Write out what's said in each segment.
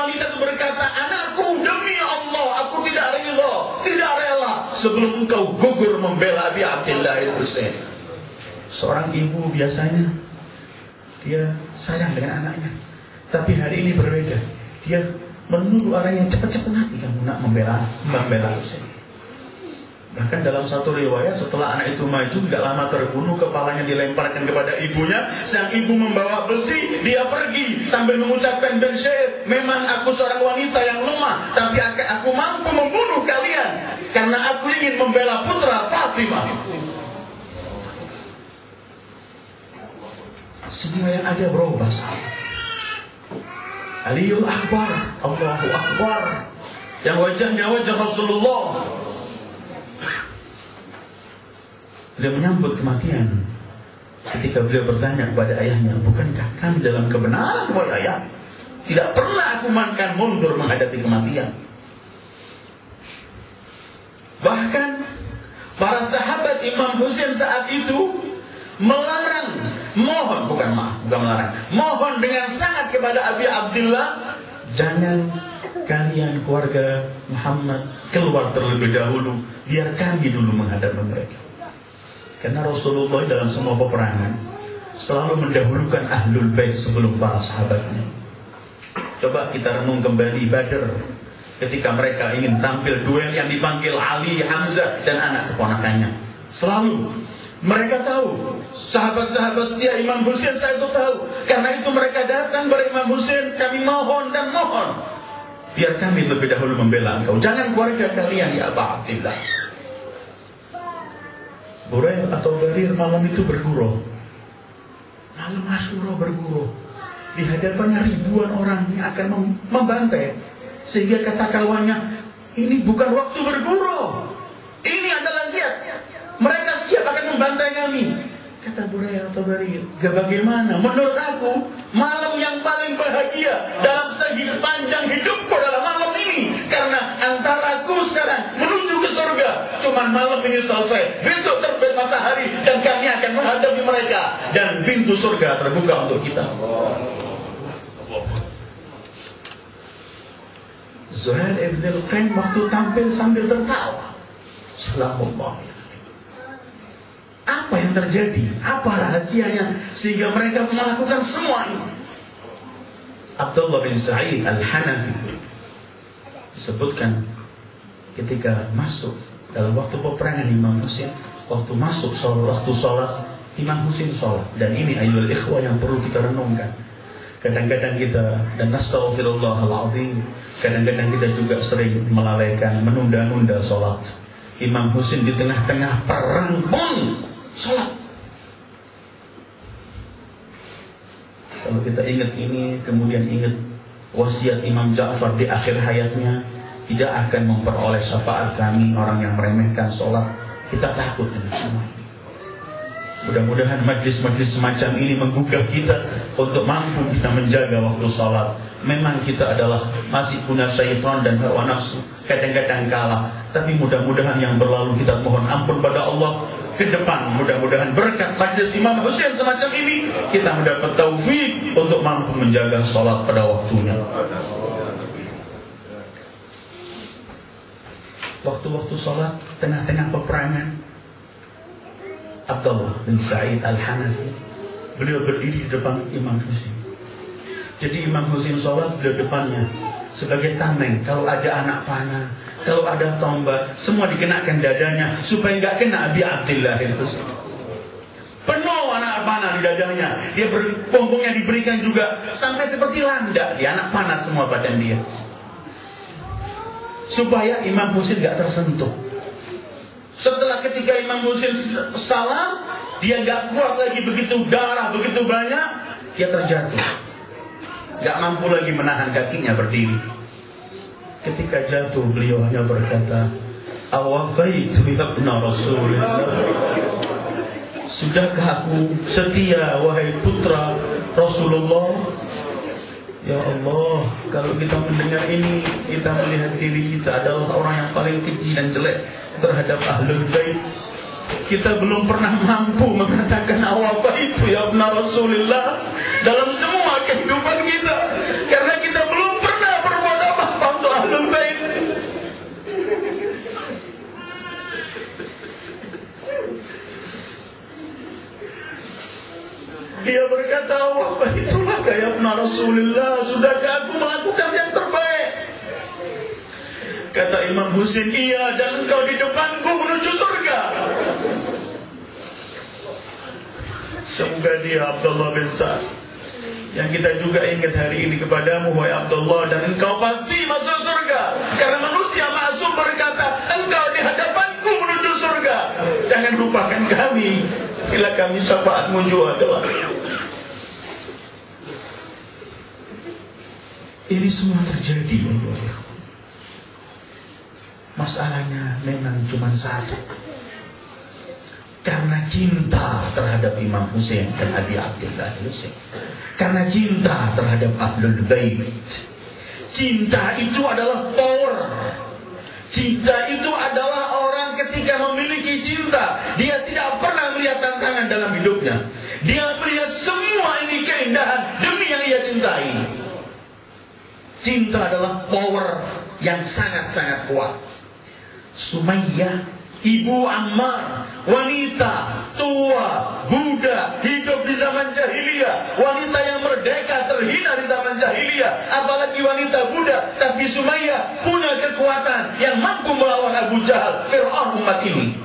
wanita itu berkata, anakku, demi Allah, aku tidak ridha, tidak rela sebelum engkau gugur membela Abi Abdillah al-Husain. Seorang ibu biasanya dia sayang dengan anaknya, tapi hari ini berbeda. Dia menuduh orang yang cepat-cepat mati kamu nak membela Husain. Bahkan dalam satu riwayat, setelah anak itu maju, tidak lama terbunuh, kepalanya dilemparkan kepada ibunya. Sang ibu membawa besi, dia pergi sambil mengucapkan bersyair, memang aku seorang wanita yang lemah, tapi aku mampu membunuh kalian karena aku ingin membela putra Fatimah. Semua yang ada berubah. Aliyul Akbar, Allahu Akbar, yang wajahnya wajah Rasulullah. Beliau menyambut kematian ketika beliau bertanya kepada ayahnya, bukankah kami dalam kebenaran wahai ayah? Tidak pernah aku makan mundur menghadapi kematian. Bahkan para sahabat Imam Husain saat itu melarang, bukan melarang, mohon dengan sangat kepada Abi Abdillah, jangan kalian keluarga Muhammad keluar terlebih dahulu, biar kami dulu menghadapi mereka. Karena Rasulullah dalam semua peperangan selalu mendahulukan Ahlul Bait sebelum para sahabatnya. Coba kita renung kembali Badr, ketika mereka ingin tampil duel yang dipanggil Ali, Hamzah dan anak keponakannya. Selalu mereka tahu, sahabat-sahabat setia Imam Husain saya itu tahu. Karena itu mereka datang kepada Imam Husain, kami mohon dan mohon, biar kami lebih dahulu membela engkau, jangan keluarga kalian ya Abu Abdillah. Burair atau Barir malam itu bergurau. Malam Asyura bergurau. Di hadapannya ribuan orang yang akan membantai. Sehingga kata kawannya, ini bukan waktu bergurau. Ini adalah lihat, mereka siap akan membantai kami. Kata Burair atau Barir, bagaimana? Menurut aku, malam yang paling bahagia dalam sepanjang hidupku adalah malam ini. Karena antara aku sekarang menuju ke surga cuman malam ini selesai. Besok terbit matahari dan kami akan menghadapi mereka, dan pintu surga terbuka untuk kita. Zuhair ibn al-Qain waktu tampil sambil tertawa. Salamullah. Apa yang terjadi? Apa rahasianya sehingga mereka melakukan semua ini? Abdullah bin Sa'id al-Hanafi disebutkan ketika masuk dalam waktu peperangan Imam Husain, waktu masuk waktu sholat, Imam Husain sholat. Dan ini ayyuhal ikhwah yang perlu kita renungkan. Kadang-kadang kita, dan nastaghfirullahaladzim, kadang-kadang kita juga sering melalaikan, menunda-nunda sholat. Imam Husain di tengah-tengah perang pun sholat. Kalau kita ingat ini, kemudian ingat wasiat Imam Ja'far di akhir hayatnya, tidak akan memperoleh syafaat kami orang yang meremehkan sholat. Kita takut dengan semua ini. Mudah-mudahan majlis-majlis semacam ini menggugah kita untuk mampu kita menjaga waktu sholat. Memang kita adalah masih punya syaitan dan hawa nafsu, kadang-kadang kalah. Tapi mudah-mudahan yang berlalu kita mohon ampun pada Allah. Ke depan mudah-mudahan berkat majlis Imam Husain semacam ini, kita mendapat taufik untuk mampu menjaga sholat pada waktunya. Waktu-waktu sholat tengah-tengah peperangan, Abdullah bin Sa'id al-Hanafi, beliau berdiri di depan Imam Husain. Jadi Imam Husain sholat, beliau depannya sebagai tameng. Kalau ada anak panah, kalau ada tombak, semua dikenakan dadanya supaya nggak kena Abi Abdillah al-Husain. Penuh anak panah di dadanya. Dia punggungnya diberikan juga sampai seperti landak, dia anak panah semua badan dia, supaya Imam Husain nggak tersentuh. Setelah ketika Imam Husain salam, dia nggak kuat lagi, begitu darah begitu banyak, dia terjatuh, nggak mampu lagi menahan kakinya berdiri. Ketika jatuh, beliau hanya berkata, awafaitu ya ibna Rasulullah, sudahkah aku setia wahai putra Rasulullah? Ya Allah, kalau kita mendengar ini, kita melihat diri kita adalah orang yang paling keji dan jelek terhadap Ahlul Bait. Kita belum pernah mampu mengatakan awafaitu ya ibna Rasulullah dalam semua kehidupan kita, karena kita belum pernah dakwah, itulah kayak Rasulullah, sudahkah aku melakukan yang terbaik? Kata Imam Husain, iya, dan engkau di depanku menuju surga. Semoga dia Abdullah bin Sa'ad yang kita juga ingat hari ini kepadamu, wahai Abdullah, dan engkau pasti masuk surga. Karena manusia maksum berkata, engkau di hadapanku menuju surga. Jangan lupakan kami bila kami syafaatmu juga. Ini semua terjadi. Masalahnya memang cuma satu. Karena cinta terhadap Imam Husain dan Abi Abdillah Husain. Karena cinta terhadap Ahlul Bait. Cinta itu adalah power. Cinta itu adalah orang ketika memiliki cinta, dia tidak pernah melihat tantangan dalam hidupnya. Dia melihat semua ini keindahan demi yang ia cintai. Cinta adalah power yang sangat-sangat kuat. Sumayyah, ibu Ammar, wanita tua, budak, hidup di zaman jahiliyah, wanita yang merdeka terhina di zaman jahiliyah, apalagi wanita budak, tapi Sumayyah punya kekuatan yang mampu melawan Abu Jahal, Fir'aun umat ini.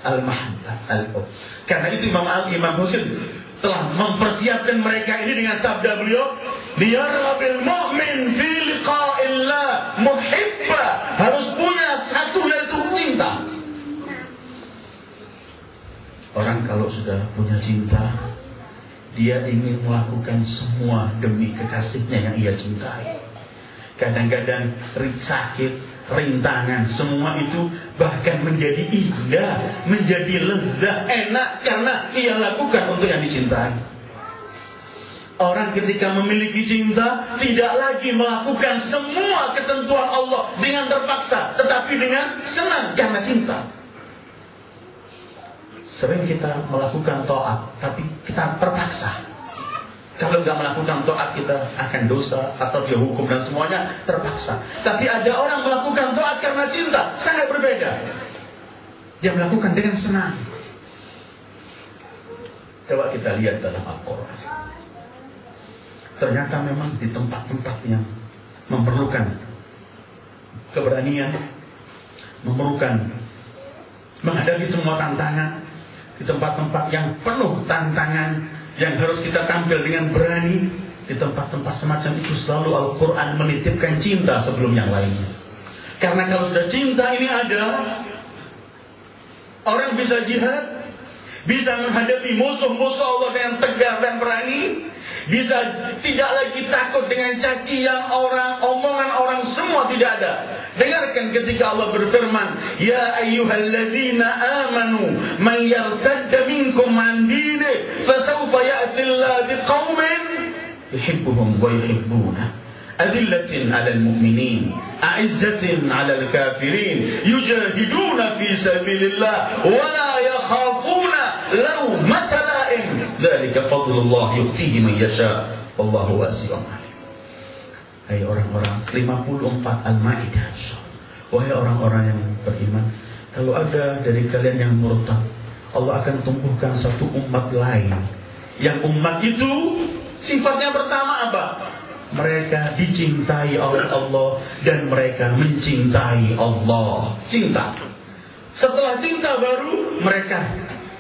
Al-Mahabbah, al-Hub. Karena itu Imam Husain telah mempersiapkan mereka ini dengan sabda beliau, liyarghabil mu'min fi liqa'illah muhibba, harus punya satu yaitu cinta. Orang kalau sudah punya cinta, dia ingin melakukan semua demi kekasihnya yang ia cintai. Kadang-kadang sakit, rintangan, semua itu bahkan menjadi indah, menjadi lezat, enak karena ia lakukan untuk yang dicintai. Orang ketika memiliki cinta tidak lagi melakukan semua ketentuan Allah dengan terpaksa, tetapi dengan senang karena cinta. Sering kita melakukan taat, tapi kita terpaksa. Kalau nggak melakukan taat kita akan dosa atau dia hukum dan semuanya terpaksa. Tapi ada orang melakukan taat karena cinta, sangat berbeda. Dia melakukan dengan senang. Coba kita lihat dalam Al-Quran. Ternyata memang di tempat-tempat yang memerlukan keberanian, memerlukan menghadapi semua tantangan, di tempat-tempat yang penuh tantangan, yang harus kita tampil dengan berani, di tempat-tempat semacam itu selalu Al-Quran menitipkan cinta sebelum yang lainnya. Karena kalau sudah cinta ini ada, orang bisa jihad, bisa menghadapi musuh-musuh Allah dengan tegar dan berani, bisa tidak lagi takut dengan cacian orang, omongan orang, semua tidak ada. Dengarkan ketika Allah berfirman, ya ayyuhalladzina amanu man yartadda minkum an dinihi fasawfa ya'ti Allah biqaumin yuhibbuhum wa yuhibbunah adillatin 'alal mu'minin a'izzatin 'alal kafirin yujahiduna fi sabilillah wa la yakhafuna lawmata la'im dzalika fadlullah yu'tihi man yasha wallahu wasi'un 'alim. Hai orang-orang, 54 Al-Maidah. Wahai orang-orang yang beriman, kalau ada dari kalian yang murtad, Allah akan tumbuhkan satu umat lain. Yang umat itu sifatnya pertama apa? Mereka dicintai oleh Allah dan mereka mencintai Allah. Cinta. Setelah cinta baru mereka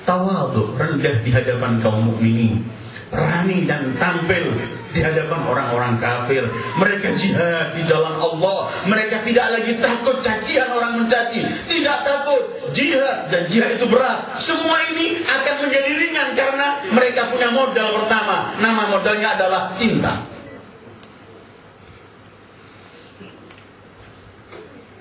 tawadhu, rendah di hadapan kaum mukminin, berani dan tampil di hadapan orang-orang kafir. Mereka jihad di jalan Allah. Mereka tidak lagi takut cacian orang mencaci, tidak takut jihad, dan jihad itu berat. Semua ini akan menjadi ringan karena mereka punya modal pertama. Nama modalnya adalah cinta.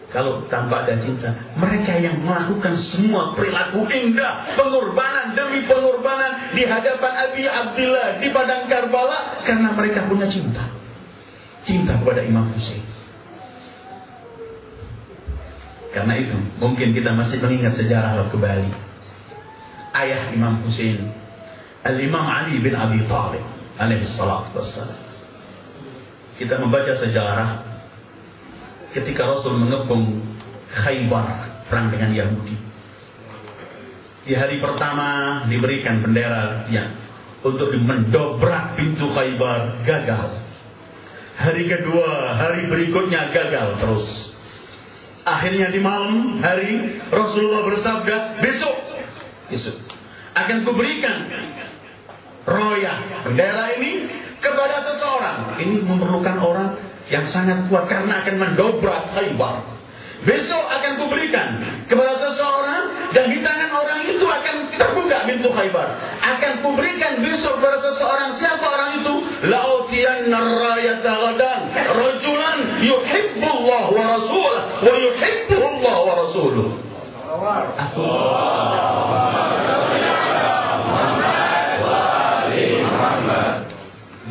Kalau tanpa ada cinta, mereka yang melakukan semua perilaku indah, pengorbanan demi pengorbanan di hadapan Abi Abdillah di padang Karbala, karena mereka punya cinta. Cinta kepada Imam Husain. Karena itu, mungkin kita masih mengingat sejarah kembali. Ayah Imam Husain, Al-Imam Ali bin Abi Thalib alaihi salatu wassalam. Kita membaca sejarah ketika Rasul mengepung Khaybar, perang dengan Yahudi. Di hari pertama diberikan bendera yang untuk mendobrak pintu Khaybar, gagal. Hari kedua, hari berikutnya gagal terus. Akhirnya di malam hari Rasulullah bersabda, besok akan kuberikan royah bendera ini kepada seseorang. Ini memerlukan orang yang sangat kuat karena akan mendobrak Khaybar. Besok akan kuberikan kepada seseorang dan di tangan orang itu akan terbuka pintu Khaybar. Akan kuberikan besok kepada seseorang. Siapa orang itu? La'utiyanna rayata ghadan rajulan yuhibbullah wa rasulah wa yuhibbullah wa rasuluh.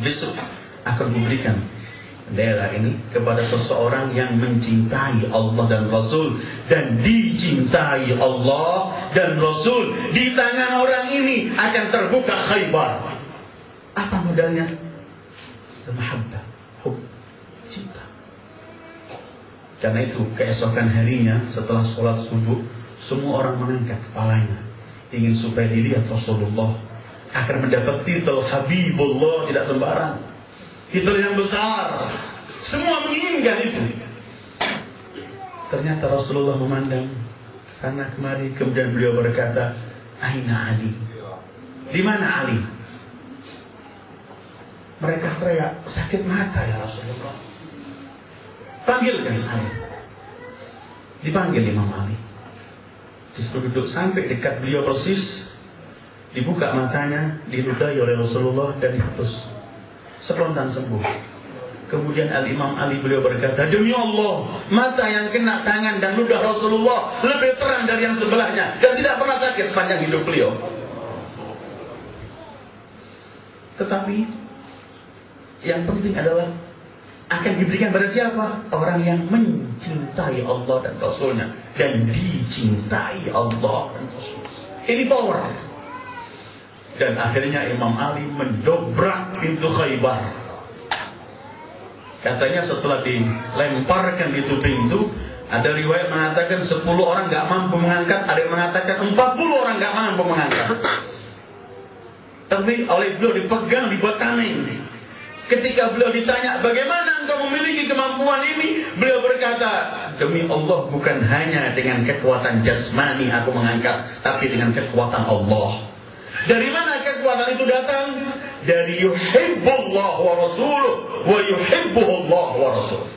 Besok akan kuberikan bendera ini kepada seseorang yang mencintai Allah dan Rasul dan dicintai Allah dan Rasul. Di tangan orang ini akan terbuka Khaybar. Apa modalnya? Mahabbah, cinta. Karena itu keesokan harinya setelah sholat subuh, semua orang mengangkat kepalanya, ingin supaya dilihat Rasulullah akan mendapat titel Habibullah, tidak sembarang. Titel yang besar. Semua menginginkan itu. Ternyata Rasulullah memandang sana kemari, kemudian beliau berkata, Aina Ali? Di mana Ali? Mereka teriak, sakit mata ya Rasulullah. Panggilkan Ali. Dipanggil Imam Ali. Disuruh duduk sampai dekat beliau persis. Dibuka matanya, diludahi oleh Rasulullah dan dihapus. Spontan sembuh. Kemudian Al-Imam Ali beliau berkata, demi Allah, mata yang kena tangan dan ludah Rasulullah lebih terang dari yang sebelahnya dan tidak pernah sakit sepanjang hidup beliau. Tetapi yang penting adalah akan diberikan pada siapa? Orang yang mencintai Allah dan Rasulnya dan dicintai Allah dan Rasul. Ini power. Dan akhirnya Imam Ali mendobrak pintu Khaybar. Katanya setelah dilemparkan itu pintu, ada riwayat mengatakan 10 orang gak mampu mengangkat, ada yang mengatakan 40 orang gak mampu mengangkat. Tapi oleh beliau dipegang, dibuat tameng. Ketika beliau ditanya, bagaimana engkau memiliki kemampuan ini? Beliau berkata, demi Allah, bukan hanya dengan kekuatan jasmani aku mengangkat, tapi dengan kekuatan Allah. Dari mana kekuatan itu datang? Dari yuhibbullah wa rasuluh wa yuhibbuhullah wa rasuluh.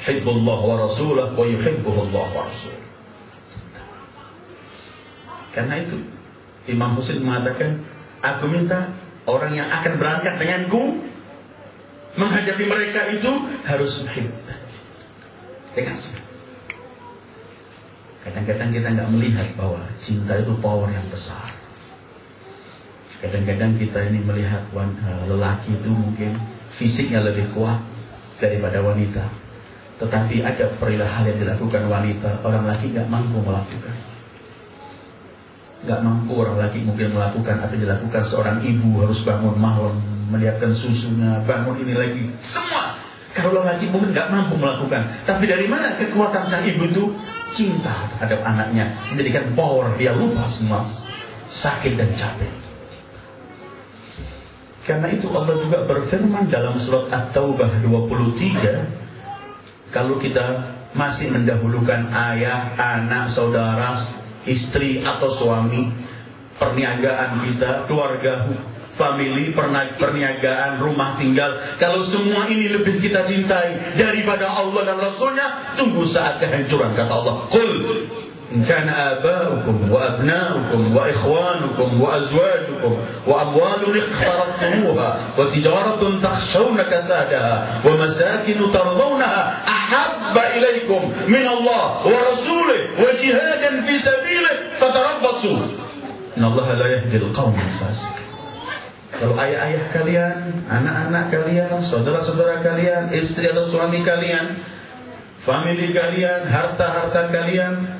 Yuhibbullah wa rasuluh wa yuhibbuhullah wa rasuluh. Karena itu Imam Husain mengatakan, aku minta orang yang akan berangkat denganku menghadapi mereka itu harus muhibbah dengan semangat. Kadang-kadang kita nggak melihat bahwa cinta itu power yang besar. Kadang-kadang kita ini melihat lelaki itu mungkin fisiknya lebih kuat daripada wanita. Tetapi ada hal yang dilakukan wanita, orang laki nggak mampu melakukan. Nggak mampu orang laki mungkin melakukan apa yang dilakukan seorang ibu, harus bangun malam, menyiapkan susunya, bangun ini lagi. Semua. Kalau laki mungkin nggak mampu melakukan. Tapi dari mana kekuatan sang ibu itu? Cinta terhadap anaknya, menjadikan power, dia lupa semua sakit dan capek. Karena itu Allah juga berfirman dalam surat At-Taubah 23, kalau kita masih mendahulukan ayah, anak, saudara, istri atau suami, perniagaan kita, keluarga, family, perniagaan, rumah tinggal, kalau semua ini lebih kita cintai daripada Allah dan Rasulnya, tunggu saat kehancuran, kata Allah. Qul in kana aba'ukum wa abna'ukum wa ikhwanukum wa azwajukum wa amwalun iqtaraftumuha wa tijaratun takhshawna kasadaha wa masakinu tardawnaha ahabba ilaikum min Allah wa rasulih wa jihadan fi sabilih fatarabbasu innallaha la yahdil qawmal fasiqin. Kalau ayah-ayah kalian, anak-anak kalian, saudara-saudara kalian, istri atau suami kalian, family kalian, harta-harta kalian,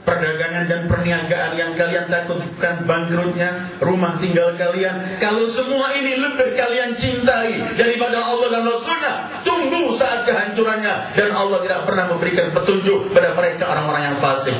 perdagangan dan perniagaan yang kalian takutkan bangkrutnya, rumah tinggal kalian, kalau semua ini lebih kalian cintai daripada Allah dan Rasulnya, tunggu saat kehancurannya. Dan Allah tidak pernah memberikan petunjuk pada mereka orang-orang yang fasik.